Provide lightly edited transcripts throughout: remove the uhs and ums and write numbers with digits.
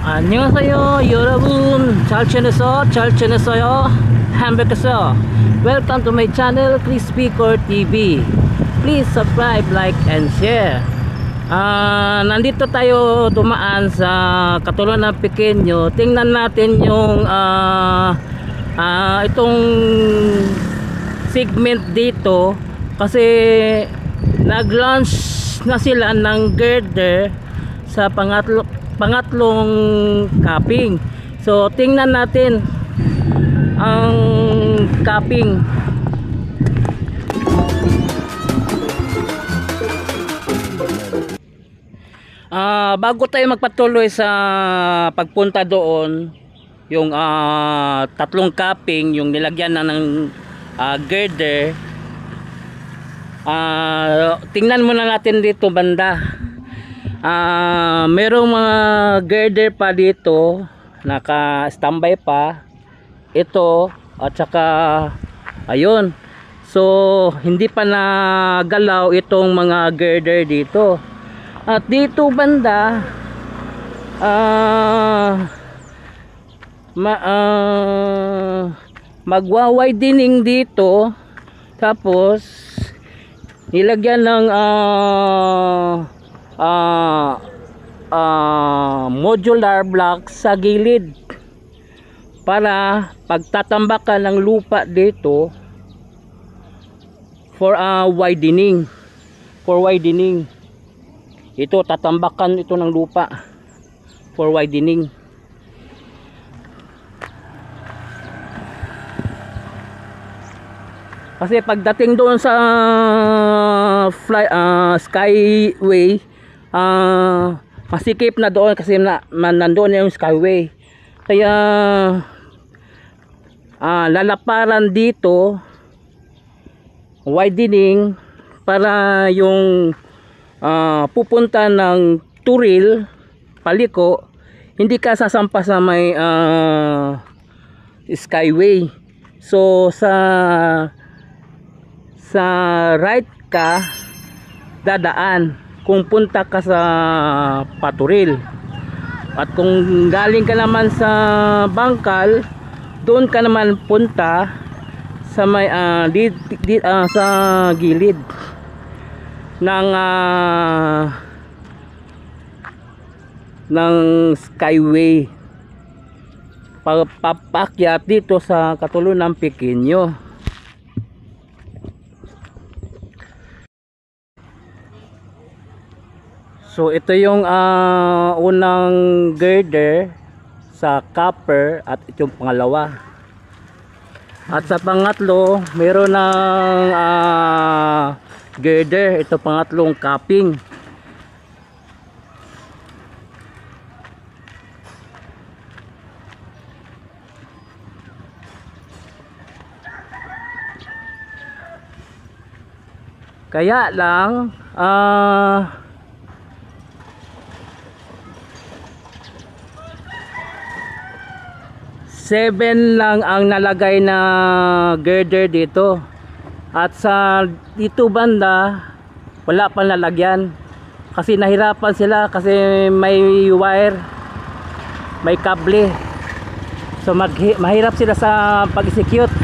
안녕하세요 여러분. 잘 지냈어요? 행복했어요. Welcome to my channel Crispy Core TV. Please subscribe, like and share. Nandito tayo dumaan sa Katulon ng Pequeño. Tingnan natin yung itong segment dito kasi nag-launch na sila ng girder sa pangatlong capping. So tingnan natin ang capping. Bago tayo magpatuloy sa pagpunta doon, yung tatlong capping, yung nilagyan na ng girder, tingnan muna natin dito banda. Merong mga girder pa dito, naka-standby pa ito, at saka ayun. So hindi pa nagalaw itong mga girder dito. At dito banda magwa-widening dito, tapos nilagyan ng modular block sa gilid para pagtatambakan ng lupa dito for widening. Ito, tatambakan ito ng lupa for widening. Kasi pagdating doon sa skyway, masikip na doon kasi nandoon na yung skyway. Kaya lalaparan dito, widening, para yung pupunta ng Turil, Paliko, hindi ka sasampa sa may skyway. So sa right ka dadaan kung punta ka sa Paturil, at kung galing ka naman sa Bangkal, doon ka naman punta sa may sa gilid ng skyway, papakyat dito sa Katulon ng Pequeño. So ito yung unang girder sa copper, at ito yung pangalawa. At sa pangatlo, meron ng girder, ito pangatlong capping. Kaya lang 7 lang ang nalagay na girder dito, at sa dito banda wala pa nalagyan kasi nahirapan sila kasi may wire, may kable. So mahirap sila sa pag-execute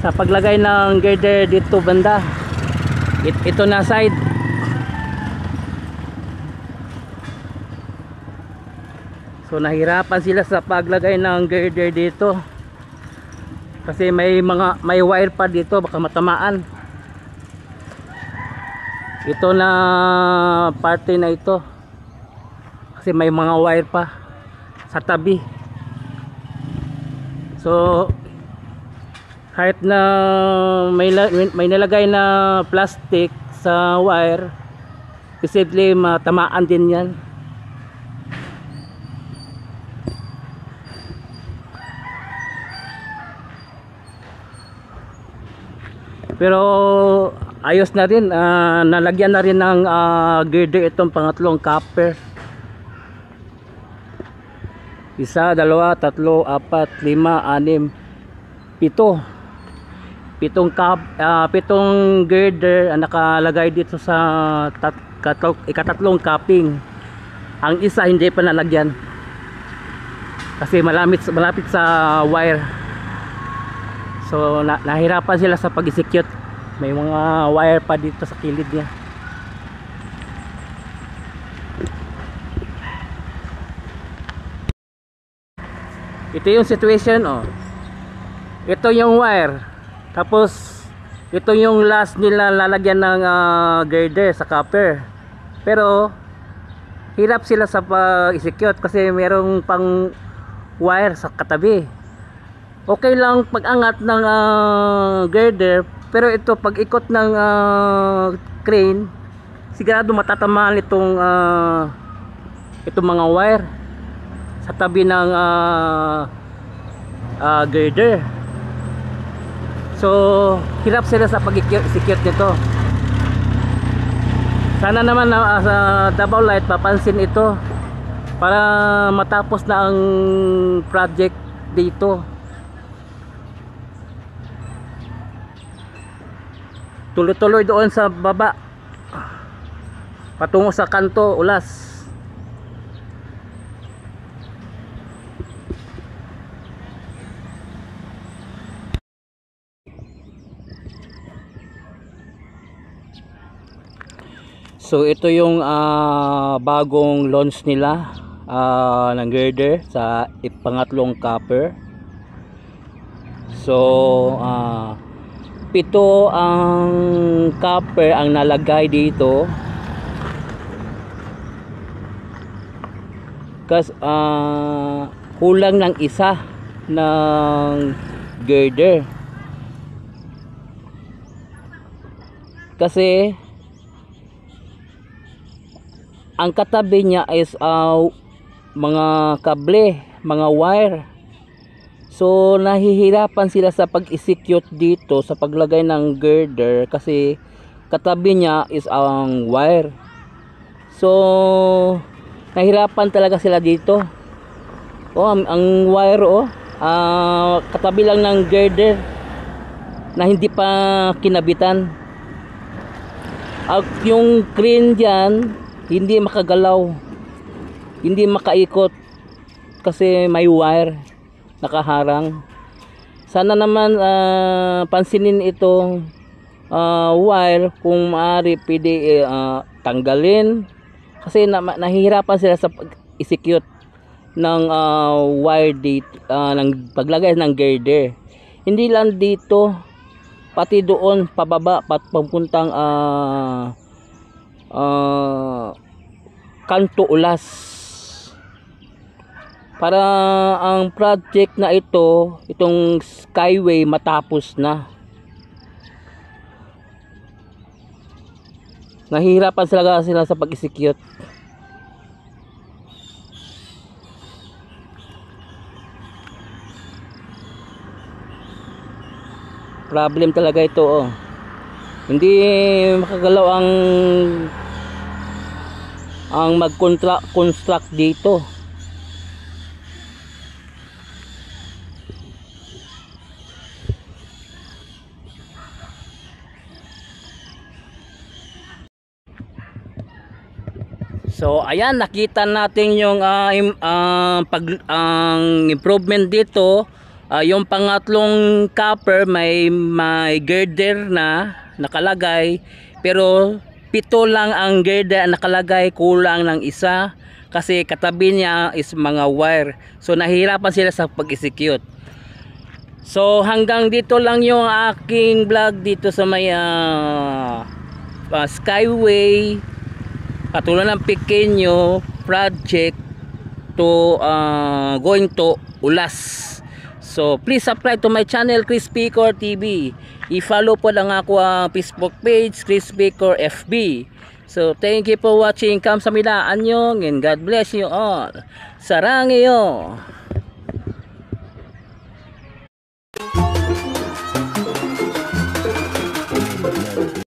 sa paglagay ng girder dito banda. Ito na side. So nahirapan sila sa paglagay ng girder dito kasi may wire pa dito, baka matamaan. Ito na parte na ito kasi may mga wire pa sa tabi. So kahit na may nilagay na plastic sa wire, posible matamaan din yan. Pero ayos na rin, nalagyan na rin ng girder itong pangatlong copper. 1, 2, 3, 4, 5, 6, 7. Pitong girder ang nakalagay dito sa ikatatlong capping. Ang isa hindi pa nalagyan. kasi malapit sa wire. So nahirapan sila sa pag-execute. May mga wire pa dito sa kilid niya. Ito yung situation, oh. Ito yung wire. Tapos ito yung last nila lalagyan ng girder sa copper. Pero hirap sila sa pag-execute kasi merong pang wire sa katabi. Okay lang pag-angat ng girder, pero ito pag ikot ng crane, sigurado matatamaan itong mga wire sa tabi ng girder. So hirap sila sa pag-execute nito. Sana naman sa Davao Light papansin ito para matapos na ang project dito. Tuloy-tuloy doon sa baba patungo sa kanto ulas. So ito yung bagong launch nila ng girder sa pangatlong copper. So 7 ang copper ang nalagay dito. Kasi kulang ng isa ng girder. Kasi ang katabi niya is mga kable, mga wire. So nahihirapan sila sa pag-execute dito sa paglagay ng girder kasi katabi niya is ang wire. So nahihirapan talaga sila dito. Ang wire katabi lang ng girder na hindi pa kinabitan. At yung crane diyan hindi makagalaw, hindi makaikot kasi may wire nakaharang. Sana naman pansinin itong wire kung maaari pwede tanggalin kasi nahihirapan sila sa pag-execute ng wire dito, ng paglagay ng girder. Hindi lang dito, pati doon pababa papuntang kanto ulas. Para ang project na ito, itong Skyway matapos na. Nahihirapan sila sa pag-execute. Problem talaga ito, oh. Hindi makagalaw ang mag-construct dito. So ayan, nakita natin yung improvement dito. Yung pangatlong copper may girder na nakalagay, pero 7 lang ang girder nakalagay, kulang ng isa kasi katabi niya is mga wire. So nahihirapan sila sa pag-execute. So hanggang dito lang yung aking vlog dito sa may Skyway, katulad ng pequeño project to going to Ulas. So please subscribe to my channel, Chris Picor TV. I-follow po lang ako ang Facebook page, Chris Picor FB. So thank you for watching. Kamsahamnida, anyong, and God bless you all. Sarang iyo.